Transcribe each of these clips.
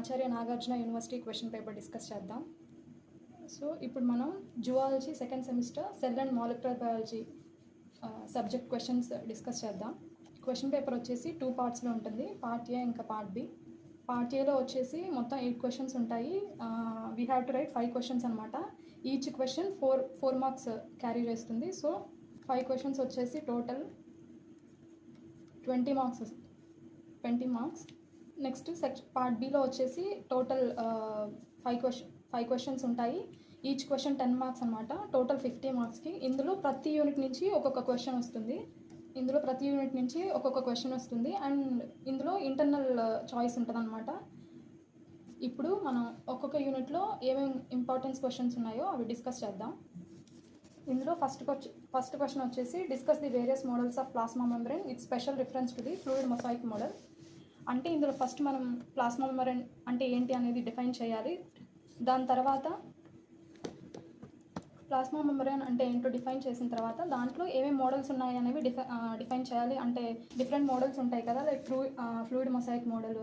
ఆచార్య Nagarjuna university question paper discuss చేద్దాం. So ఇప్పుడు మనం zoology second semester cell and molecular biology subject questions discuss చేద్దాం. Question paper వచ్చేసి 2 పార్ట్స్లో ఉంటుంది, పార్ట్ ఏ ఇంకా పార్ట్ బి. పార్ట్ ఏలో వచ్చేసి మొత్తం 8 క్వశ్చన్స్ ఉంటాయి. We have to right 5 questions అనమాట. ఈచ్ క్వశ్చన్ 4 మార్క్స్ క్యారీ చేస్తుంది. సో 5 క్వశ్చన్స్ వచ్చేసి total 20 marks. Next part below వచ్చేసి టోటల్ 5 క్వశ్చన్స్ ఉంటాయి. ఈచ్ క్వశ్చన్ 10 మార్క్స్ అనమాట. టోటల్ 50 మార్క్స్కి. ఇందులో ప్రతి యూనిట్ నుంచి ఒక్కొక్క క్వశ్చన్ వస్తుంది. అండ్ ఇందులో ఇంటర్నల్ చాయిస్ ఉంటుంది అనమాట. ఇప్పుడు మనం ఒక్కొక్క యూనిట్లో ఏమేమి ఇంపార్టెన్స్ క్వశ్చన్స్ ఉన్నాయో అవి డిస్కస్ చేద్దాం. ఇందులో ఫస్ట్ క్వశ్చన్ వచ్చేసి discuss the various models of plasma membrane with special reference to the fluid mosaic model. అంటే ఇందులో ఫస్ట్ మనం ప్లాస్మా మెంబ్రేన్ అంటే ఏంటి అనేది డిఫైన్ చేయాలి. దాని తర్వాత ప్లాస్మా మెంబ్రేన్ అంటే ఏంటో డిఫైన్ చేసిన తర్వాత దాంట్లో ఏమేమి మోడల్స్ ఉన్నాయి అనేవి డిఫైన్ చేయాలి. అంటే డిఫరెంట్ మోడల్స్ ఉంటాయి కదా, like fluid mosaic model,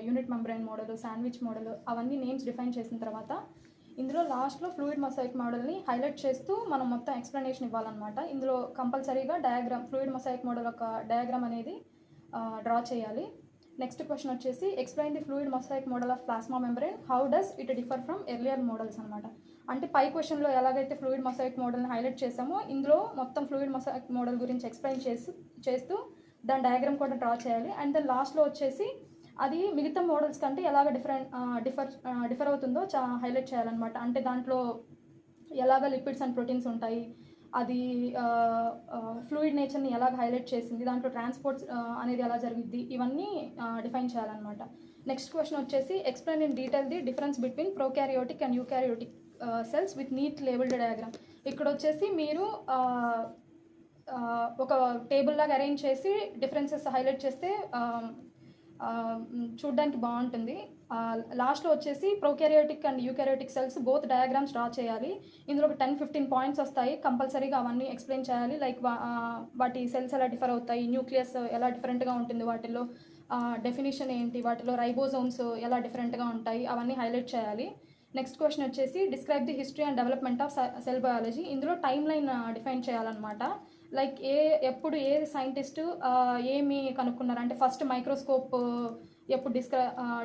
unit membrane model, sandwich model, అవన్నీ నేమ్స్ డిఫైన్ చేసిన తర్వాత ఇందులో లాస్ట్లో ఫ్లూయిడ్ మొజాయిక్ మోడల్ని హైలైట్ చేస్తూ మనం మొత్తం ఎక్స్ప్లెనేషన్ ఇవ్వాలన్నమాట. ఇందులో కంపల్సరీగా ఫ్లూయిడ్ మొజాయిక్ మోడల్ యొక్క డయాగ్రామ్ అనేది డ్రా చేయాలి. నెక్స్ట్ క్వశ్చన్ వచ్చేసి explain the fluid mosaic model of plasma membrane, how does it differ from earlier models అనమాట. అంటే పై క్వశ్చన్లో ఎలాగైతే ఫ్లూయిడ్ మొజాయిక్ మోడల్ని హైలైట్ చేసామో ఇందులో మొత్తం ఫ్లూయిడ్ మొజాయిక్ మోడల్ గురించి ఎక్స్ప్లెయిన్ చేస్తూ దాని డయాగ్రామ్ కూడా డ్రా చేయాలి. అండ్ దెన్ లాస్ట్లో వచ్చేసి అది మిగతా మోడల్స్ కంటే ఎలాగ డిఫర్ అవుతుందో హైలైట్ చేయాలన్నమాట. అంటే దాంట్లో ఎలాగ లిపిడ్స్ అండ్ ప్రోటీన్స్ ఉంటాయి, అది ఫ్లూయిడ్ నేచర్ని ఎలాగ హైలైట్ చేసింది, దాంట్లో ట్రాన్స్పోర్ట్స్ అనేది ఎలా జరిగిద్ది, ఇవన్నీ డిఫైన్ చేయాలన్నమాట. నెక్స్ట్ క్వశ్చన్ వచ్చేసి explain in detail the difference between prokaryotic and eukaryotic cells with neat labelled diagram. ఇక్కడ వచ్చేసి మీరు ఒక టేబుల్ లాగా అరేంజ్ చేసి డిఫరెన్సెస్ హైలైట్ చేస్తే చూడ్డానికి బాగుంటుంది. లాస్ట్లో వచ్చేసి prokaryotic and eukaryotic cells both diagrams draw చేయాలి. ఇందులో ఒక 10-15 పాయింట్స్ వస్తాయి, కంపల్సరీగా అవన్నీ ఎక్స్ప్లెయిన్ చేయాలి. లైక్ వాటి సెల్స్ ఎలా డిఫర్ అవుతాయి, న్యూక్లియస్ ఎలా డిఫరెంట్గా ఉంటుంది, వాటిలో డెఫినేషన్ ఏంటి, వాటిలో రైబోజోమ్స్ ఎలా డిఫరెంట్గా ఉంటాయి, అవన్నీ హైలైట్ చేయాలి. నెక్స్ట్ క్వశ్చన్ వచ్చేసి describe the history and development of cell biology. ఇందులో టైమ్ లైన్ డిఫైన్ చేయాలన్నమాట. లైక్ ఎప్పుడు ఏ సైంటిస్టు ఏమి కనుక్కున్నారు, అంటే ఫస్ట్ మైక్రోస్కోప్ ఎప్పుడు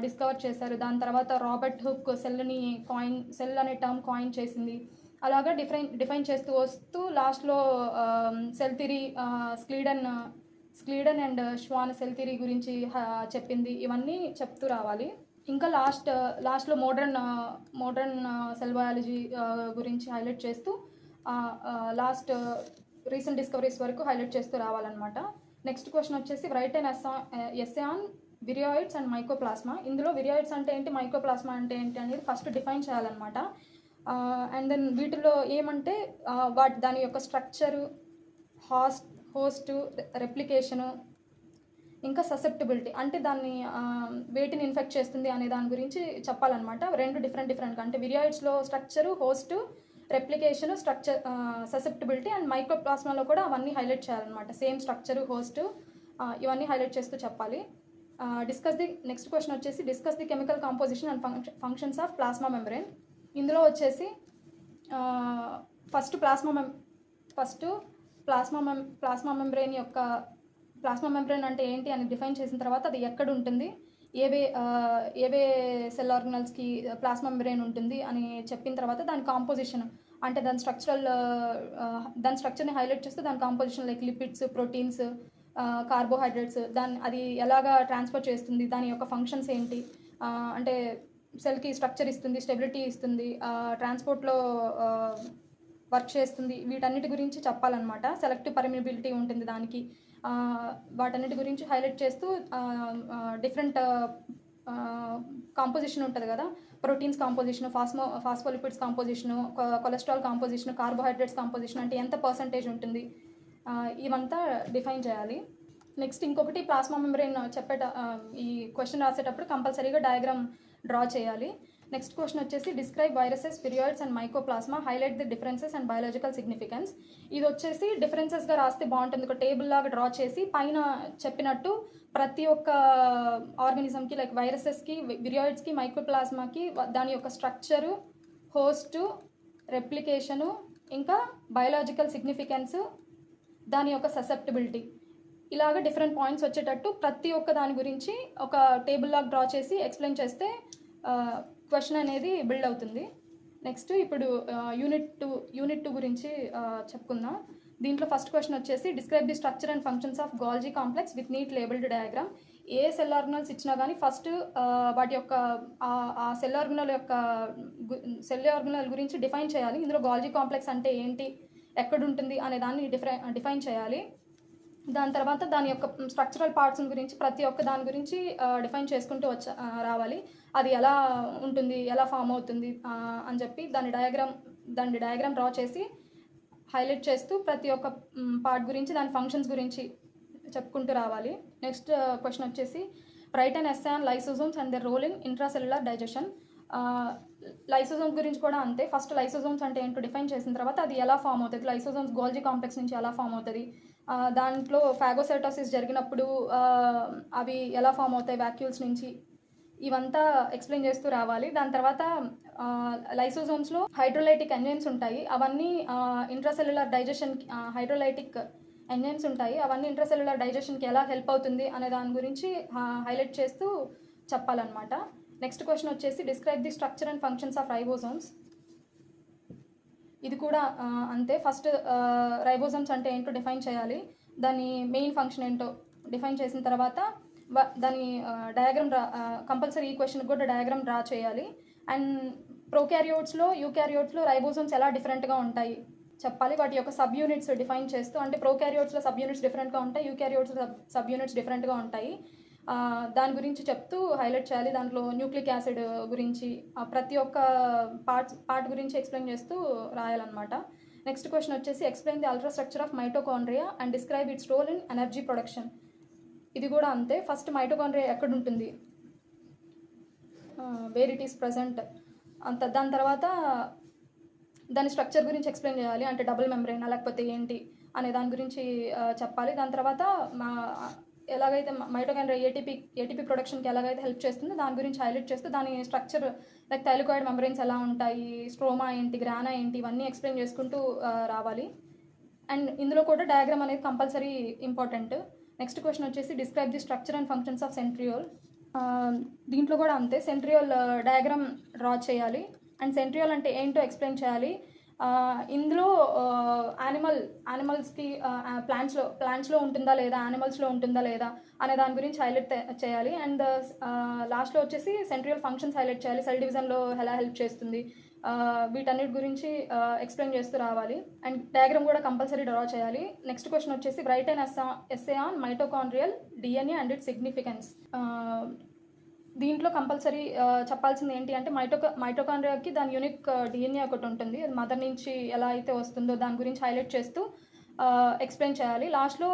డిస్కవర్ చేశారు, దాని తర్వాత రాబర్ట్ హుక్ సెల్ అనే టర్మ్ కాయిన్ చేసింది. అలాగా డిఫైన్ చేస్తూ వస్తూ లాస్ట్లో cell theory, Schleiden and Schwann cell theory గురించి చెప్పింది. ఇవన్నీ చెప్తూ రావాలి. ఇంకా లాస్ట్లో మోడర్న్ సెల్ బయాలజీ గురించి హైలైట్ చేస్తూ లాస్ట్ రీసెంట్ డిస్కవరీస్ వరకు హైలైట్ చేస్తూ రావాలన్నమాట. నెక్స్ట్ క్వశ్చన్ వచ్చేసి write and essay on viroids and mycoplasma. ఇందులో విరియాయిడ్స్ అంటే ఏంటి, మైకోప్లాస్మా అంటే ఏంటి అనేది ఫస్ట్ డిఫైన్ చేయాలన్నమాట. అండ్ దెన్ వీటిలో ఏమంటే దాని యొక్క స్ట్రక్చరు, హోస్ట్, రెప్లికేషను, ఇంకా ససెప్టబిలిటీ అంటే దాన్ని వేటిని ఇన్ఫెక్ట్ చేస్తుంది అనే దాని గురించి చెప్పాలన్నమాట. రెండు డిఫరెంట్గా అంటే విరియాయిడ్స్లో structure, host, replication, structure, susceptibility, and మైక్రోప్లాస్మాలో కూడా అవన్నీ హైలైట్ చేయాలన్నమాట. సేమ్ స్ట్రక్చరు, హోస్ట్, ఇవన్నీ హైలైట్ చేస్తూ చెప్పాలి. నెక్స్ట్ క్వశ్చన్ వచ్చేసి discuss the chemical composition and functions of plasma membrane. ఇందులో వచ్చేసి ఫస్ట్ ప్లాస్మా మెంబ్రేన్ యొక్క ప్లాస్మా మెంబ్రేన్ అంటే ఏంటి అని డిఫైన్ చేసిన తర్వాత అది ఎక్కడ ఉంటుంది, ఏవే సెల్ ఆర్గనల్స్కి ప్లాస్మా మెంబ్రేన్ ఉంటుంది అని చెప్పిన తర్వాత దాని కాంపోజిషన్ అంటే దాని స్ట్రక్చర్ని హైలైట్ చేస్తే దాని composition like lipids, proteins, carbohydrates, అది ఎలాగా ట్రాన్స్ఫర్ చేస్తుంది, దాని యొక్క ఫంక్షన్స్ ఏంటి, అంటే సెల్కి స్ట్రక్చర్ ఇస్తుంది, స్టెబిలిటీ ఇస్తుంది, ట్రాన్స్పోర్ట్లో వర్క్ చేస్తుంది, వీటన్నిటి గురించి చెప్పాలన్నమాట. సెలెక్టివ్ పర్మియబిలిటీ ఉంటుంది దానికి, వాటన్నిటి గురించి హైలైట్ చేస్తూ డిఫరెంట్ కాంపోజిషన్ ఉంటుంది కదా, proteins composition, phospholipids composition, cholesterol composition, carbohydrates composition అంటే ఎంత పర్సంటేజ్ ఉంటుంది, ఇవంతా డిఫైన్ చేయాలి. నెక్స్ట్ ఇంకొకటి ప్లాస్మా మెంబ్రేన్ ఈ క్వశ్చన్ రాసేటప్పుడు కంపల్సరీగా డయాగ్రామ్ డ్రా చేయాలి. నెక్స్ట్ క్వశ్చన్ వచ్చేసి describe viruses, viroids and mycoplasma, highlight the differences and biological significance. ఇది వచ్చేసి డిఫరెన్సెస్గా రాస్తే బాగుంటుంది, ఒక టేబుల్ లాగా డ్రా చేసి పైన చెప్పినట్టు ప్రతి ఒక్క ఆర్గానిజంకి లైక్ వైరసెస్కి, విరియాయిడ్స్కి, మైకోప్లాస్మాకి దాని యొక్క స్ట్రక్చరు, హోస్టు, రెప్లికేషను, ఇంకా బయాలజికల్ సిగ్నిఫికెన్స్, దాని యొక్క ససెప్టబిలిటీ, ఇలాగ డిఫరెంట్ పాయింట్స్ వచ్చేటట్టు ప్రతి ఒక్క దాని గురించి ఒక టేబుల్ లాగా డ్రా చేసి ఎక్స్ప్లెయిన్ చేస్తే క్వశ్చన్ అనేది బిల్డ్ అవుతుంది. నెక్స్ట్ ఇప్పుడు యూనిట్ 2 గురించి చెప్పుకుందాం. దీంట్లో ఫస్ట్ క్వశ్చన్ వచ్చేసి describe the structure and functions of Golgi complex with neat labelled diagram. ఏ సెల్ ఆర్గనల్స్ ఇచ్చినా కానీ ఫస్ట్ వాటి యొక్క ఆ సెల్ ఆర్గనల్ గురించి డిఫైన్ చేయాలి. ఇందులో గోల్జీ కాంప్లెక్స్ అంటే ఏంటి, ఎక్కడుంటుంది అనే దాన్ని డిఫైన్ చేయాలి. దాని తర్వాత దాని యొక్క స్ట్రక్చరల్ పార్ట్స్ గురించి ప్రతి ఒక్క దాని గురించి డిఫైన్ చేసుకుంటూ రావాలి. అది ఎలా ఉంటుంది, ఎలా ఫామ్ అవుతుంది అని చెప్పి దాని డయాగ్రామ్ డ్రా చేసి హైలైట్ చేస్తూ ప్రతి ఒక్క పార్ట్ గురించి దాని ఫంక్షన్స్ గురించి చెప్పుకుంటూ రావాలి. నెక్స్ట్ క్వశ్చన్ వచ్చేసి write and essay on lysosomes and their role in intracellular digestion. Lysosomes గురించి కూడా అంతే. ఫస్ట్ లైసోజోమ్స్ అంటే ఏంటో డిఫైన్ చేసిన తర్వాత అది ఎలా ఫామ్ అవుతుంది, లైసోజోమ్స్ గోల్జీ కాంప్లెక్స్ నుంచి ఎలా ఫామ్ అవుతుంది, దాంట్లో ఫాగోసైటోసిస్ జరిగినప్పుడు అవి ఎలా ఫామ్ అవుతాయి వాక్యూల్స్ నుంచి, ఇవంతా ఎక్స్ప్లెయిన్ చేస్తూ రావాలి. దాని తర్వాత లైసోజోమ్స్లో హైడ్రోలైటిక్ ఎంజైమ్స్ ఉంటాయి, అవన్నీ ఇంట్రాసెల్యులర్ డైజెషన్, హైడ్రోలైటిక్ ఎంజైమ్స్ ఉంటాయి, అవన్నీ ఇంట్రాసెల్యులర్ డైజెషన్కి ఎలా హెల్ప్ అవుతుంది అనే దాని గురించి హైలైట్ చేస్తూ చెప్పాలన్నమాట. నెక్స్ట్ క్వశ్చన్ వచ్చేసి describe the structure and functions of ribosomes. ఇది కూడా అంతే. ఫస్ట్ రైబోజోమ్స్ అంటే ఏంటో డిఫైన్ చేయాలి, దాని మెయిన్ ఫంక్షన్ ఏంటో డిఫైన్ చేసిన తర్వాత దాని డయాగ్రామ్ కంపల్సరీ ఈ క్వశ్చన్కి కూడా డయాగ్రామ్ డ్రా చేయాలి. అండ్ ప్రోకారియోట్స్లో, యూకారియోట్స్లో రైబోజోమ్స్ ఎలా డిఫరెంట్గా ఉంటాయి చెప్పాలి, వాటి యొక్క సబ్ యూనిట్స్ డిఫైన్ చేస్తూ, అంటే ప్రోకారియోట్స్లో సబ్ యూనిట్స్ డిఫరెంట్గా ఉంటాయి, యూకారియోట్స్లో సబ్ యూనిట్స్ డిఫరెంట్గా ఉంటాయి, దాని గురించి చెప్తూ హైలైట్ చేయాలి. దాంట్లో న్యూక్లిక్ యాసిడ్ గురించి ప్రతి ఒక్క పార్ట్ గురించి ఎక్స్ప్లెయిన్ చేస్తూ రాయాలన్నమాట. నెక్స్ట్ క్వశ్చన్ వచ్చేసి explain the ultra structure of mitochondria and describe its role in energy production. ఇది కూడా అంతే. ఫస్ట్ మైటోకాండ్రియా ఎక్కడ ఉంటుంది, వేర్ ఇట్ ఈస్ ప్రజెంట్ అంత, దాని తర్వాత దాని స్ట్రక్చర్ గురించి ఎక్స్ప్లెయిన్ చేయాలి, అంటే డబుల్ మెంబ్రెయిన్ లేకపోతే ఏంటి అనే దాని గురించి చెప్పాలి. దాని తర్వాత ఎలాగైతే మైటోకాండ్రియా ఏటీపీ ప్రొడక్షన్కి ఎలాగైతే హెల్ప్ చేస్తుందో దాని గురించి హైలైట్ చేస్తూ దాని స్ట్రక్చర్ లైక్ థైలాకోయిడ్ మెంబ్రెయిన్స్ ఎలా ఉంటాయి, స్ట్రోమా ఏంటి, గ్రానా ఏంటి, ఇవన్నీ ఎక్స్ప్లెయిన్ చేసుకుంటూ రావాలి. అండ్ ఇందులో కూడా డయాగ్రామ్ అనేది కంపల్సరీ ఇంపార్టెంట్. నెక్స్ట్ క్వశ్చన్ వచ్చేసి describe the structure and functions of centriole. దీంట్లో కూడా అంతే. సెంట్రియోల్ డయాగ్రామ్ డ్రా చేయాలి అండ్ సెంట్రియోల్ అంటే ఏంటో ఎక్స్ప్లెయిన్ చేయాలి. ఇందులో యానిమల్స్కి ప్లాంట్స్లో ఉంటుందా లేదా, యానిమల్స్లో ఉంటుందా లేదా అనే దాని గురించి హైలైట్ చేయాలి. అండ్ లాస్ట్లో వచ్చేసి సెంట్రియోల్ ఫంక్షన్స్ హైలైట్ చేయాలి, సెల్ డివిజన్లో ఎలా హెల్ప్ చేస్తుంది, వీటన్నిటి గురించి ఎక్స్ప్లెయిన్ చేస్తూ రావాలి. అండ్ డయాగ్రామ్ కూడా కంపల్సరీ డ్రా చేయాలి. నెక్స్ట్ క్వశ్చన్ వచ్చేసి write and essay on mitochondrial DNA and its significance. దీంట్లో కంపల్సరీ చెప్పాల్సింది ఏంటి అంటే మైటోకాండ్రియాకి దాని యూనిక్ డిఎన్ఏ ఒకటి ఉంటుంది, అది మదర్ నుంచి ఎలా అయితే వస్తుందో దాని గురించి హైలైట్ చేస్తూ ఎక్స్ప్లెయిన్ చేయాలి. లాస్ట్లో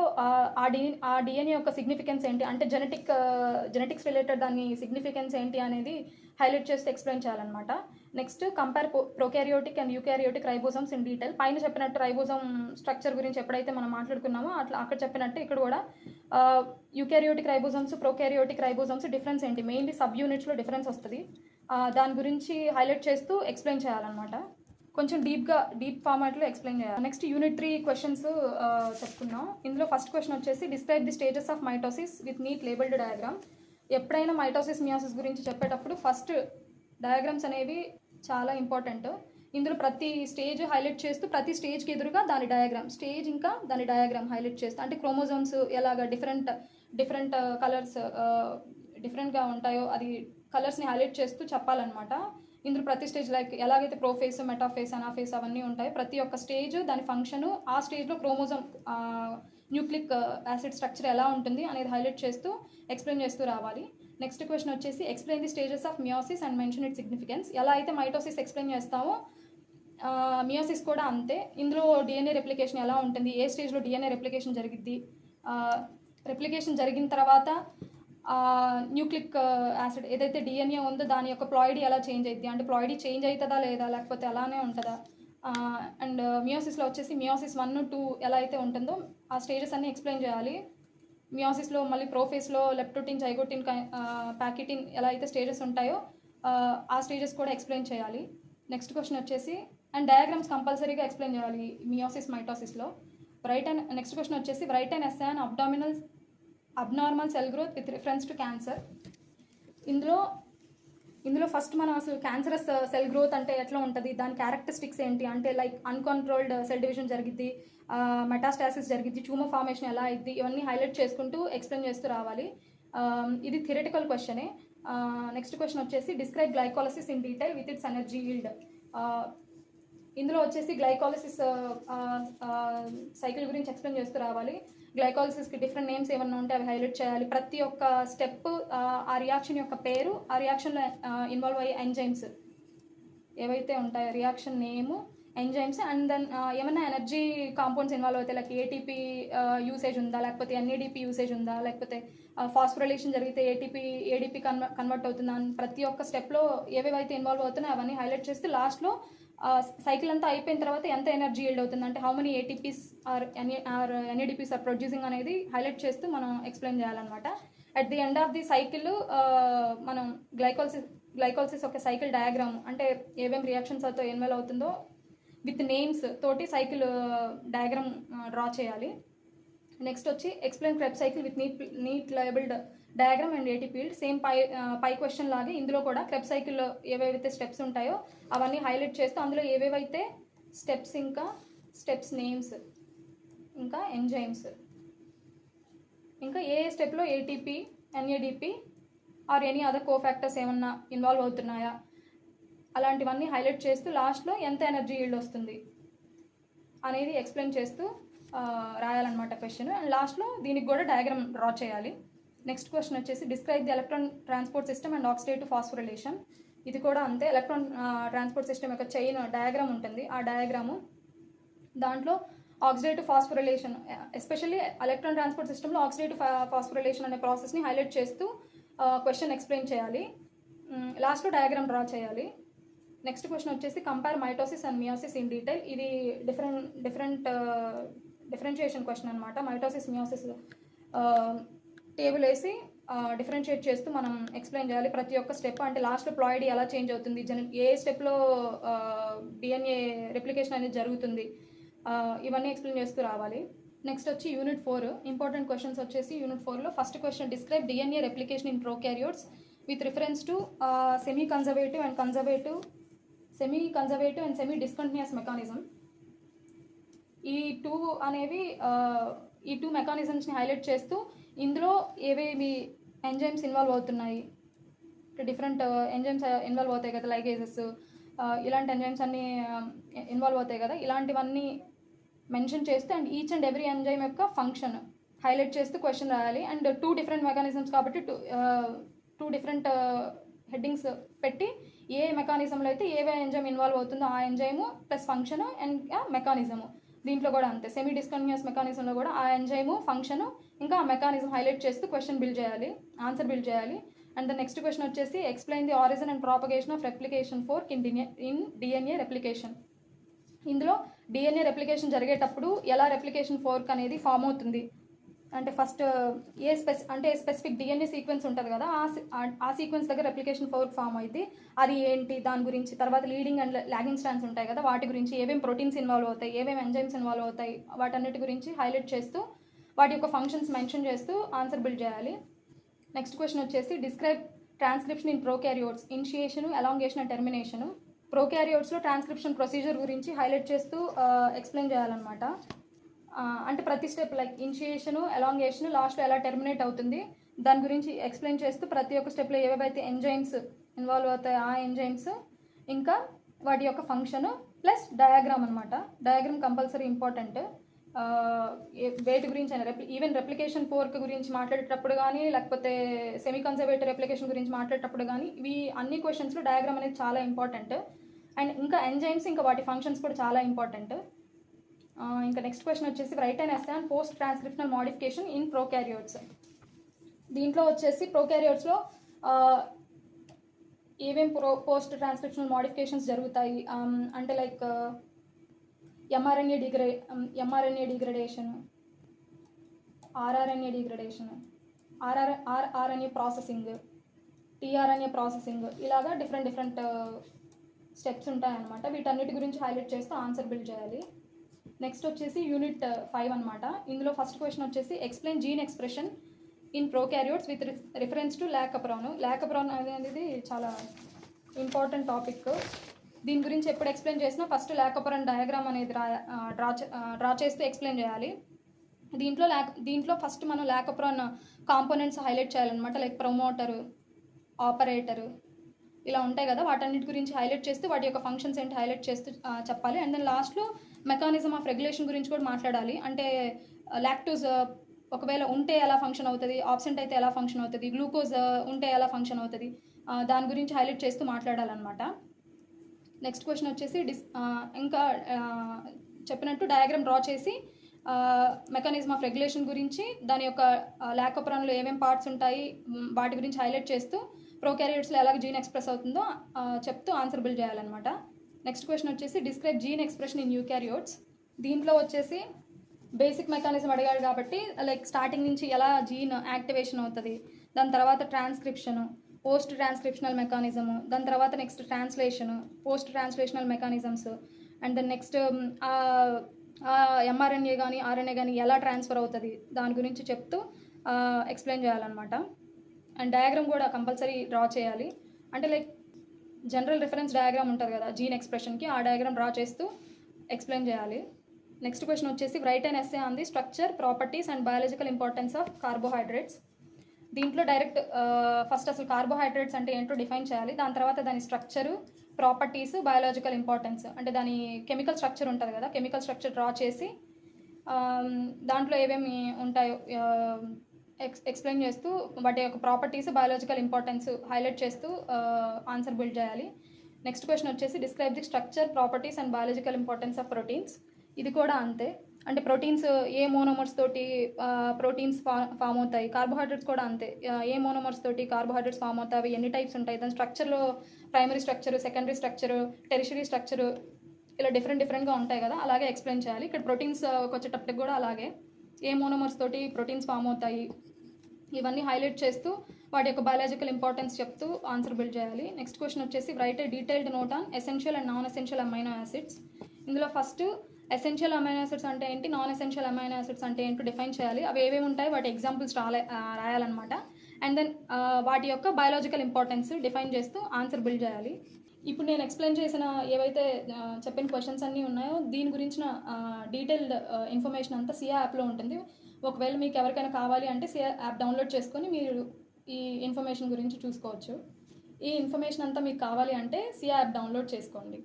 ఆ డిఎన్ఏ యొక్క సిగ్నిఫికెన్స్ ఏంటి, అంటే జెనెటిక్స్ రిలేటెడ్ దాని సిగ్నిఫికెన్స్ ఏంటి అనేది హైలైట్ చేస్తూ ఎక్స్ప్లెయిన్ చేయాలన్నమాట. Next compare prokaryotic and eukaryotic ribosomes in detail. పైన చెప్పినట్టు రైబోజోమ్ స్ట్రక్చర్ గురించి ఎప్పుడైతే మనం మాట్లాడుకున్నామో అక్కడ చెప్పినట్టు ఇక్కడ కూడా eukaryotic ribosomes, prokaryotic ribosomes difference ఏంటి, మెయిన్లీ సబ్ యూనిట్స్లో డిఫరెన్స్ వస్తుంది, దాని గురించి హైలైట్ చేస్తూ ఎక్స్ప్లెయిన్ చేయాలన్నమాట. కొంచెం డీప్ ఫార్మాట్లో ఎక్స్ప్లెయిన్ చేయాలి. నెక్స్ట్ యూనిట్ 3 క్వశ్చన్స్ చెప్పుకున్నాం. ఇందులో ఫస్ట్ క్వశ్చన్ వచ్చేసి describe the stages of mitosis with neat labelled diagram. ఎప్పుడైనా మైటోసిస్ మియోసిస్ గురించి చెప్పేటప్పుడు ఫస్ట్ డయాగ్రామ్స్ అనేవి చాలా ఇంపార్టెంట్. ఇందులో ప్రతి స్టేజ్ హైలైట్ చేస్తూ ప్రతి స్టేజ్కి ఎదురుగా దాని డయాగ్రామ్, స్టేజ్ ఇంకా దాని డయాగ్రామ్ హైలైట్ చేస్తూ, అంటే క్రోమోజోమ్స్ ఎలాగ డిఫరెంట్ కలర్స్ డిఫరెంట్గా ఉంటాయో అది కలర్స్ని హైలైట్ చేస్తూ చెప్పాలన్నమాట. ఇందులో ప్రతి స్టేజ్ లైక్ ఎలాగైతే ప్రోఫేస్, మెటాఫేస్, అనాఫేస్ అవన్నీ ఉంటాయి, ప్రతి ఒక్క స్టేజ్ దాని ఫంక్షను, ఆ స్టేజ్లో క్రోమోజోమ్ న్యూక్లిక్ యాసిడ్ స్ట్రక్చర్ ఎలా ఉంటుంది అనేది హైలైట్ చేస్తూ ఎక్స్ప్లెయిన్ చేస్తూ రావాలి. నెక్స్ట్ క్వశ్చన్ వచ్చేసి explain the stages of meiosis and mention it significance. ఎలా అయితే మైటోసిస్ ఎక్స్ప్లెయిన్ చేస్తామో మియోసిస్ కూడా అంతే. ఇందులో డిఎన్ఏ రెప్లికేషన్ ఎలా ఉంటుంది, ఏ స్టేజ్లో డిఎన్ఏ రెప్లికేషన్ జరిగిద్ది, రెప్లికేషన్ జరిగిన తర్వాత న్యూక్లిక్ యాసిడ్ ఏదైతే డిఎన్ఏ ఉందో దాని యొక్క ప్లాయిడీ ఎలా చేంజ్ అవుద్ది, అంటే ప్లాయిడీ చేంజ్ అవుతుందా లేదా లేకపోతే అలానే ఉంటుందా. అండ్ మియోసిస్లో వచ్చేసి మియోసిస్ 1, 2 ఎలా అయితే ఉంటుందో ఆ స్టేజెస్ అన్నీ ఎక్స్ప్లెయిన్ చేయాలి. మియోసిస్లో మళ్ళీ ప్రోఫేస్లో లెప్టోటిన్, జైగోటిన్, ప్యాకిటిన్ ఎలా అయితే స్టేజెస్ ఉంటాయో ఆ స్టేజెస్ కూడా ఎక్స్ప్లెయిన్ చేయాలి. నెక్స్ట్ క్వశ్చన్ వచ్చేసి అండ్ డయాగ్రామ్స్ కంపల్సరీగా ఎక్స్ప్లెయిన్ చేయాలి మియోసిస్, మైటోసిస్లో. నెక్స్ట్ క్వశ్చన్ వచ్చేసి write and essay and abnormal cell growth with reference to cancer. ఇందులో ఫస్ట్ మనం అసలు క్యాన్సరస్ సెల్ గ్రోత్ అంటే ఎట్లా ఉంటుంది, దాని క్యారెక్టరిస్టిక్స్ ఏంటి, అంటే లైక్ అన్కంట్రోల్డ్ సెల్ డివిజన్ జరిగిద్ది, మెటాస్టాసిస్ జరిగిద్ది, ట్యూమర్ ఫార్మేషన్ ఎలా అయింది, ఇవన్నీ హైలైట్ చేసుకుంటూ ఎక్స్ప్లెయిన్ చేస్తూ రావాలి. ఇది థియరిటికల్ క్వశ్చనే. నెక్స్ట్ క్వశ్చన్ వచ్చేసి describe glycolysis in detail with its energy yield. ఇందులో వచ్చేసి గ్లైకాలసిస్ సైకిల్ గురించి ఎక్స్ప్లెయిన్ చేస్తూ రావాలి. గ్లైకాలసిస్కి డిఫరెంట్ నేమ్స్ ఏమన్నా ఉంటే అవి హైలైట్ చేయాలి. ప్రతి ఒక్క స్టెప్ ఆ రియాక్షన్ యొక్క పేరు, ఆ రియాక్షన్లో ఇన్వాల్వ్ అయ్యే ఎంజైమ్స్ ఏవైతే ఉంటాయో reaction name, enzymes, and then ఏమైనా ఎనర్జీ కాంపౌండ్స్ ఇన్వాల్వ్ అవుతాయి, లైక్ ఏటీపీ యూసేజ్ ఉందా, లేకపోతే ఎన్ఏడిపి యూసేజ్ ఉందా, లేకపోతే ఫాస్ఫోరిలేషన్ జరిగితే ఏడీపీ కన్వర్ట్ అవుతుందా అని ప్రతి ఒక్క స్టెప్లో ఏవేవైతే ఇన్వాల్వ్ అవుతున్నాయో అవన్నీ హైలైట్ చేస్తే లాస్ట్లో సైకిల్ అంతా అయిపోయిన తర్వాత ఎంత ఎనర్జీ ఈల్డ్ అవుతుంది, అంటే how many ATPs or NADPs are producing అనేది హైలైట్ చేస్తూ మనం ఎక్స్ప్లెయిన్ చేయాలన్నమాట. At the end of the cycle మనం గ్లైకాలసిస్ ఒక సైకిల్ డయాగ్రామ్, అంటే ఏమేమి రియాక్షన్స్ అవుతో ఇన్వాల్వ్ అవుతుందో విత్ నేమ్స్ తోటి సైకిల్ డయాగ్రామ్ డ్రా చేయాలి. నెక్స్ట్ వచ్చి explain Krebs cycle with neat labelled diagram and ATP yield. Same పై క్వశ్చన్ లాగే ఇందులో కూడా క్రెబ్ సైకిల్లో ఏవేవైతే స్టెప్స్ ఉంటాయో అవన్నీ హైలైట్ చేస్తూ అందులో ఏవేవైతే స్టెప్స్, ఇంకా స్టెప్స్ నేమ్స్, ఇంకా ఎంజైమ్స్, ఇంకా ఏ స్టెప్లో ATP, NADP or any other cofactors ఏమన్నా ఇన్వాల్వ్ అవుతున్నాయా అలాంటివన్నీ హైలైట్ చేస్తూ లాస్ట్లో ఎంత ఎనర్జీ ఈల్డ్ వస్తుంది అనేది ఎక్స్ప్లెయిన్ చేస్తూ రాయాలన్నమాట క్వశ్చన్. అండ్ లాస్ట్లో దీనికి కూడా డయాగ్రామ్ డ్రా చేయాలి. నెక్స్ట్ క్వశ్చన్ వచ్చేసి describe the electron transport system and oxidative phosphorylation. ఇది కూడా అంతే, ఎలక్ట్రాన్ ట్రాన్స్పోర్ట్ సిస్టమ్ యొక్క చైన్ డయాగ్రామ్ ఉంటుంది. ఆ డయాగ్రాము దాంట్లో oxidative phosphorylation, especially electron transport సిస్టంలో ఆక్సిడేటివ్ ఫాస్ఫోరిలేషన్ అనే ప్రాసెస్ని హైలైట్ చేస్తూ క్వశ్చన్ ఎక్స్ప్లెయిన్ చేయాలి. లాస్ట్లో డయాగ్రామ్ డ్రా చేయాలి. నెక్స్ట్ క్వశ్చన్ వచ్చేసి compare mitosis and meiosis in detail. ఇది డిఫరెన్షియేషన్ క్వశ్చన్ అనమాట. మైటోసిస్, మియోసిస్ టేబుల్ వేసి డిఫరెన్షియేట్ చేస్తూ మనం ఎక్స్ప్లెయిన్ చేయాలి ప్రతి ఒక్క స్టెప్. అంటే లాస్ట్లో ప్లాయిడీ ఎలా చేంజ్ అవుతుంది, ఏ స్టెప్లో డిఎన్ఏ రెప్లికేషన్ అనేది జరుగుతుంది, ఇవన్నీ ఎక్స్ప్లెయిన్ చేస్తూ రావాలి. నెక్స్ట్ వచ్చి యూనిట్ 4 ఇంపార్టెంట్ క్వశ్చన్స్ వచ్చేసి యూనిట్ 4లో first question describe DNA replication in prokaryotes with reference to semi conservative and semi discontinuous mechanism. ఈ టూ మెకానిజమ్స్ని హైలైట్ చేస్తూ ఇందులో ఏవేవి ఎంజైమ్స్ ఇన్వాల్వ్ అవుతున్నాయి, డిఫరెంట్ ఎంజైమ్స్ ఇన్వాల్వ్ అవుతాయి కదా, లైగేజెస్, ఇలాంటి ఎంజైమ్స్ అన్నీ ఇన్వాల్వ్ అవుతాయి కదా, ఇలాంటివన్నీ మెన్షన్ చేస్తూ and each and every enzyme యొక్క ఫంక్షన్ హైలైట్ చేస్తూ క్వశ్చన్ రాయాలి. అండ్ 2 డిఫరెంట్ మెకానిజమ్స్ కాబట్టి 2 డిఫరెంట్ హెడ్డింగ్స్ పెట్టి ఏ మెకానిజంలో అయితే ఏవే ఎంజైమ్ ఇన్వాల్వ్ అవుతుందో ఆ enzyme plus function and mechanism. దీంట్లో కూడా అంతే, సెమీ డిస్కంటిన్యూస్ మెకానిజంలో కూడా ఆ ఎంజైము, ఫంక్షను, ఇంకా ఆ మెకానిజం హైలైట్ చేస్తూ క్వశ్చన్ బిల్డ్ చేయాలి, ఆన్సర్ బిల్డ్ చేయాలి. అండ్ ద నెక్స్ట్ క్వశ్చన్ వచ్చేసి explain the origin and propagation of replication fork in DNA replication. ఇందులో డిఎన్ఏ రెప్లికేషన్ జరిగేటప్పుడు ఎలా రెప్లికేషన్ ఫోర్క్ అనేది ఫామ్ అవుతుంది, అంటే ఫస్ట్ స్పెసిఫిక్ డిఎన్ఏ సీక్వెన్స్ ఉంటుంది కదా, ఆ సీక్వెన్స్ దగ్గర రెప్లికేషన్ ఫోర్క్ ఫామ్ అయింది, అది ఏంటి దాని గురించి. తర్వాత లీడింగ్ అండ్ లాగింగ్ స్ట్రాండ్స్ ఉంటాయి కదా, వాటి గురించి, ఏమేమి ప్రోటీన్స్ ఇన్వాల్వ్ అవుతాయి, ఏమేమి ఎంజైమ్స్ ఇన్వాల్వ్ అవుతాయి, వాటన్నిటి గురించి హైలైట్ చేస్తూ వాటి యొక్క ఫంక్షన్స్ మెన్షన్ చేస్తూ ఆన్సర్ బిల్డ్ చేయాలి. నెక్స్ట్ క్వశ్చన్ వచ్చేసి describe transcription in prokaryotes, initiation, elongation and termination. ప్రోకారియోట్స్లో ట్రాన్స్క్రిప్షన్ ప్రొసీజర్ గురించి హైలైట్ చేస్తూ ఎక్స్ప్లెయిన్ చేయాలన్నమాట. అంటే ప్రతి స్టెప్ లైక్ ఇనిషియేషను, ఎలాంగేషన్, లాస్ట్లో ఎలా టెర్మినేట్ అవుతుంది దాని గురించి ఎక్స్ప్లెయిన్ చేస్తూ ప్రతి ఒక్క స్టెప్లో ఏవేవైతే ఎంజైమ్స్ ఇన్వాల్వ్ అవుతాయి ఆ ఎంజైమ్స్, ఇంకా వాటి యొక్క ఫంక్షను ప్లస్ డయాగ్రామ్ అనమాట. Diagram compulsory important. వేటి గురించి అయినా ఈవెన్ రెప్లికేషన్ ఫోర్క్ గురించి మాట్లాడేటప్పుడు కానీ, లేకపోతే సెమీ కన్జర్వేటివ్ రెప్లికేషన్ గురించి మాట్లాడేటప్పుడు కానీ, ఇవి అన్ని క్వశ్చన్స్లో డయాగ్రామ్ అనేది చాలా ఇంపార్టెంట్. అండ్ ఇంకా ఎంజైమ్స్, ఇంకా వాటి ఫంక్షన్స్ కూడా చాలా ఇంపార్టెంట్. ఇంకా నెక్స్ట్ క్వశ్చన్ వచ్చేసి write and essay on post transcriptional modification in prokaryotes. దీంట్లో వచ్చేసి ప్రొకారియోట్స్లో ఏమేం పోస్ట్ ట్రాన్స్క్రిప్షనల్ మోడిఫికేషన్స్ జరుగుతాయి అంటే like mRNA degradation, rRNA degradation, rRNA processing, tRNA processing, ఇలాగా డిఫరెంట్ స్టెప్స్ ఉంటాయన్నమాట. వీటన్నిటి గురించి హైలైట్ చేస్తూ ఆన్సర్ బిల్డ్ చేయాలి. నెక్స్ట్ వచ్చేసి యూనిట్ 5 అనమాట. ఇందులో ఫస్ట్ క్వశ్చన్ వచ్చేసి explain gene expression in prokaryotes with reference to lac operon అనేది చాలా ఇంపార్టెంట్ టాపిక్. దీని గురించి ఎప్పుడు ఎక్స్ప్లెయిన్ చేసినా ఫస్ట్ లాకప్రాన్ డయాగ్రామ్ అనేది డ్రా చేస్తూ ఎక్స్ప్లెయిన్ చేయాలి. దీంట్లో ఫస్ట్ మనం లాకప్రాన్ కాంపోనెంట్స్ హైలైట్ చేయాలన్నమాట. లైక్ ప్రమోటర్, ఆపరేటర్ ఇలా ఉంటాయి కదా, వాటన్నిటి గురించి హైలైట్ చేస్తూ వాటి యొక్క ఫంక్షన్స్ ఏంటి హైలైట్ చేస్తూ చెప్పాలి. అండ్ దెన్ లాస్ట్లో మెకానిజం ఆఫ్ రెగ్యులేషన్ గురించి కూడా మాట్లాడాలి. అంటే లాక్టోజ్ ఒకవేళ ఉంటే ఎలా ఫంక్షన్ అవుతుంది, ఆబ్సెంట్ అయితే ఎలా ఫంక్షన్ అవుతుంది, గ్లూకోజ్ ఉంటే ఎలా ఫంక్షన్ అవుతుంది, దాని గురించి హైలైట్ చేస్తూ మాట్లాడాలన్నమాట. నెక్స్ట్ క్వశ్చన్ వచ్చేసి ఇంకా చెప్పినట్టు డయాగ్రామ్ డ్రా చేసి మెకానిజం ఆఫ్ రెగ్యులేషన్ గురించి, దాని యొక్క లాకప్రాన్లో ఏమేమి పార్ట్స్ ఉంటాయి వాటి గురించి హైలైట్ చేస్తూ ప్రోకారియోట్స్లో ఎలాగ జీన్ ఎక్స్ప్రెస్ అవుతుందో చెప్తూ ఆన్సర్ బిల్డ్ చేయాలన్నమాట. నెక్స్ట్ క్వశ్చన్ వచ్చేసి describe gene expression in eukaryotes. దీంట్లో వచ్చేసి బేసిక్ మెకానిజం అడిగాడు కాబట్టి లైక్ స్టార్టింగ్ నుంచి ఎలా జీన్ యాక్టివేషన్ అవుతుంది, దాని తర్వాత ట్రాన్స్క్రిప్షను, పోస్ట్ ట్రాన్స్క్రిప్షనల్ మెకానిజము, దాని తర్వాత next translation, post translational mechanisms, and then next mRNA కానీ ఆర్ఎన్ఏ కానీ ఎలా ట్రాన్స్ఫర్ అవుతుంది దాని గురించి చెప్తూ ఎక్స్ప్లెయిన్ చేయాలన్నమాట. అండ్ డయాగ్రామ్ కూడా కంపల్సరీ డ్రా చేయాలి. అంటే లైక్ జనరల్ రిఫరెన్స్ డయాగ్రామ్ ఉంటుంది కదా జీన్ ఎక్స్ప్రెషన్కి, ఆ డయాగ్రామ్ డ్రా చేస్తూ ఎక్స్ప్లెయిన్ చేయాలి. నెక్స్ట్ క్వశ్చన్ వచ్చేసి write and essay on the structure, properties and biological importance of carbohydrates. దీంట్లో డైరెక్ట్ ఫస్ట్ అసలు కార్బోహైడ్రేట్స్ అంటే ఏంటో డిఫైన్ చేయాలి. దాని తర్వాత దాని స్ట్రక్చరు, ప్రాపర్టీస్, బయాలజికల్ ఇంపార్టెన్స్ అంటే దాని కెమికల్ స్ట్రక్చర్ ఉంటుంది కదా, కెమికల్ స్ట్రక్చర్ డ్రా చేసి దాంట్లో ఏమేమి ఉంటాయో ఎక్స్ప్లెయిన్ చేస్తూ వాటి యొక్క ప్రాపర్టీస్, బయాలజికల్ ఇంపార్టెన్స్ హైలైట్ చేస్తూ ఆన్సర్ బిల్డ్ చేయాలి. నెక్స్ట్ క్వశ్చన్ వచ్చేసి describe the structure, properties and biological importance of proteins. ఇది కూడా అంతే. అంటే ప్రోటీన్స్ ఏ మోనోమర్స్ తోటి ప్రోటీన్స్ ఫామ్ అవుతాయి, కార్బోహైడ్రేట్స్ కూడా అంతే, ఏ మోనోమర్స్ తోటి కార్బోహైడ్రేట్స్ ఫామ్ అవుతాయి, అవి ఎన్ని టైప్స్ ఉంటాయి, దాని స్ట్రక్చర్లో primary structure, secondary structure, tertiary structure ఇలా డిఫరెంట్గా ఉంటాయి కదా, అలాగే ఎక్స్ప్లెయిన్ చేయాలి. ఇక్కడ ప్రోటీన్స్ వచ్చేటప్పటికి కూడా అలాగే ఏ మోనోమర్స్ తోటి ప్రోటీన్స్ ఫామ్ అవుతాయి ఇవన్నీ హైలైట్ చేస్తూ వాటి యొక్క బయాలజికల్ ఇంపార్టెన్స్ చెప్తూ ఆన్సర్ బిల్డ్ చేయాలి. నెక్స్ట్ క్వశ్చన్ వచ్చేసి right A detailed note on essential and non essential amino acids. ఇందులో ఫస్ట్ ఎసెన్షియల్ అమైనో యాసిడ్స్ అంటే ఏంటి, నాన్ ఎసెన్షియల్ అమైనో యాసిడ్స్ అంటే ఏంటో డిఫైన్ చేయాలి. అవి ఏమేమి ఉంటాయి వాటి ఎగ్జాంపుల్స్ రాయాలన్నమాట. అండ్ దెన్ వాటి యొక్క బయాలజికల్ ఇంపార్టెన్స్ డిఫైన్ చేస్తూ ఆన్సర్ బిల్డ్ చేయాలి. ఇప్పుడు నేను ఎక్స్ప్లెయిన్ చేసిన ఏవైతే చెప్పిన క్వశ్చన్స్ అన్నీ ఉన్నాయో దీని గురించిన డీటెయిల్డ్ ఇన్ఫర్మేషన్ అంతా సియా యాప్లో ఉంటుంది. ఒకవేళ మీకు ఎవరికైనా కావాలి అంటే సియా యాప్ డౌన్లోడ్ చేసుకొని మీరు ఈ ఇన్ఫర్మేషన్ గురించి చూసుకోవచ్చు. ఈ ఇన్ఫర్మేషన్ అంతా మీకు కావాలి అంటే సియా యాప్ డౌన్లోడ్ చేసుకోండి.